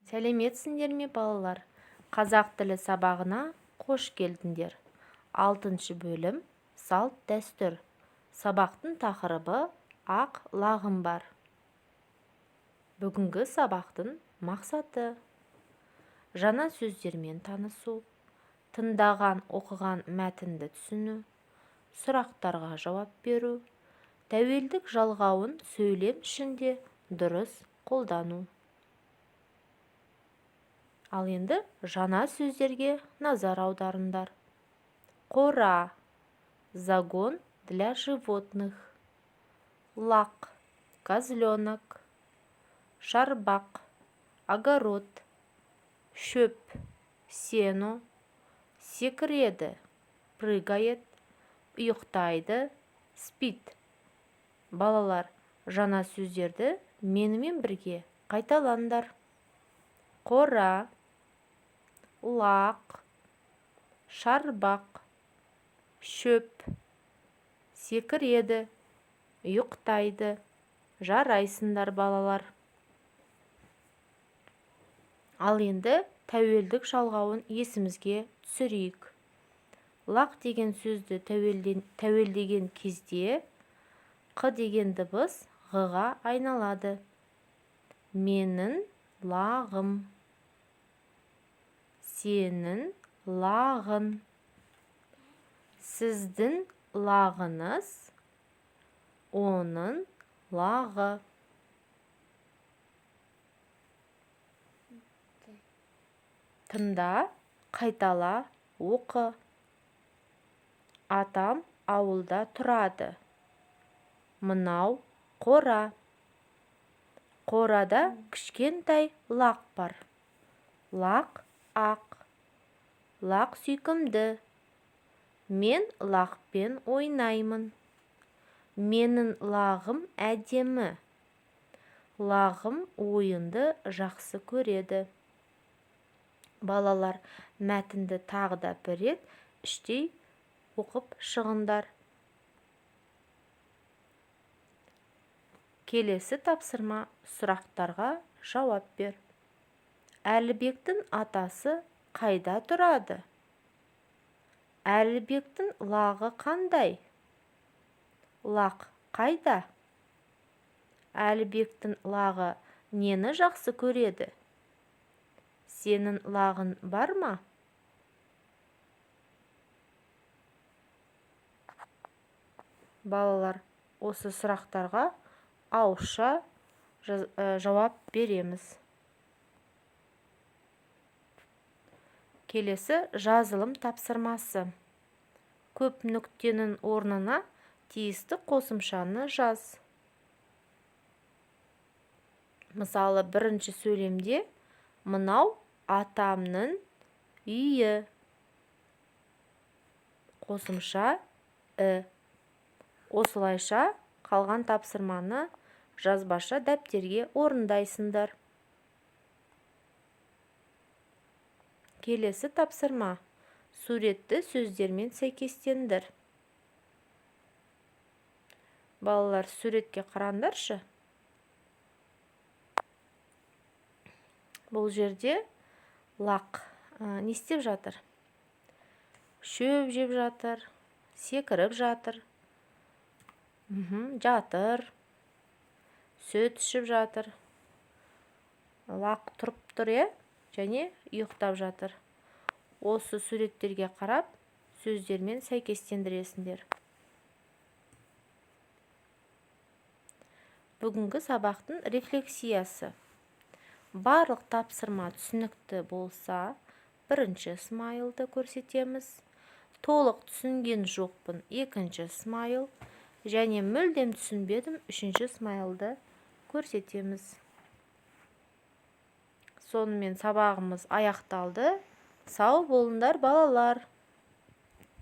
Сәлеметсіңдер ме балалар? Қазақ тілі сабағына қош келдіңдер. 6 бөлім салт дәстүр. Сабақтың тақырыбы ақ лағым бар. Бүгінгі сабақтың мақсаты жаңа сөздермен танысу, тыңдаған оқыған мәтінді түсіну, сұрақтарға жауап беру, тәуелдік жалғауын сөйлем ішінде дұрыс қолдану. Ал енді жаңа сөздерге назар аударыңдар. Қора, загон для животных, лақ, козленок, шарбақ, огород, шөп, сено, секіреді, прыгает, ұйықтайды, спит. Балалар, жаңа сөздерді менімен бірге қайталаңдар. Қора, лақ, шарбақ, шөп, секіреді, ұйықтайды. Жарайсыңдар балалар. Ал енді тәуелдік жалғауын есімізге түсірейік. Лақ деген сөзді тәуелдеген кезде қ деген дыбыс ғ-ға айналады. Менің лағым, сенің лағын, сіздің лағыңыз, оның лағы. Тыңда, қайтала, оқы. Атам ауылда тұрады. Мынау қора. Қорада кішкентай лақ бар. Лақ ақ. Лақ сүйкімді. Мен лақпен ойнаймын. Менің лағым әдемі. Лағым ойынды жақсы көреді. Балалар, мәтінді тағы да бір рет іштей оқып шығыңдар. Келесі тапсырма сұрақтарға жауап бер. Әлібектің атасы қайда тұрады? Әлібектің лағы қандай? Лақ қайда? Әлібектің лағы нені жақсы көреді? Сенің лағың бар ма? Балалар, осы сұрақтарға ауызша жауап береміз. Келесі жазылым тапсырмасы. Көп нүктенің орнына тиісті қосымшаны жаз. Мысалы, бірінші сөйлемде мынау атамның үйі. Қосымша і. Осылайша қалған тапсырманы жазбаша дәптерге орындайсыңдар. Келесі тапсырма. Суретті сөздермен сәйкестендір. Балалар, суретке қараңдаршы. Бұл жерде лақ не істеп жатыр? Шөп жеп жатыр, секіріп жатыр, жатыр, сүт ішіп жатыр. Лақ тұрып тұр, және ұйықтап жатыр. Осы суреттерге қарап, сөздермен сәйкестендіресіңдер. Бүгінгі сабақтың рефлексиясы. Барлық тапсырма түсінікті болса, бірінші смайлды көрсетеміз. Толық түсінген жоқпын, екінші смайл. Және мүлдем түсінбедім, үшінші смайлды көрсетеміз. Сонымен сабағымыз аяқталды. Сау болыңдар балалар.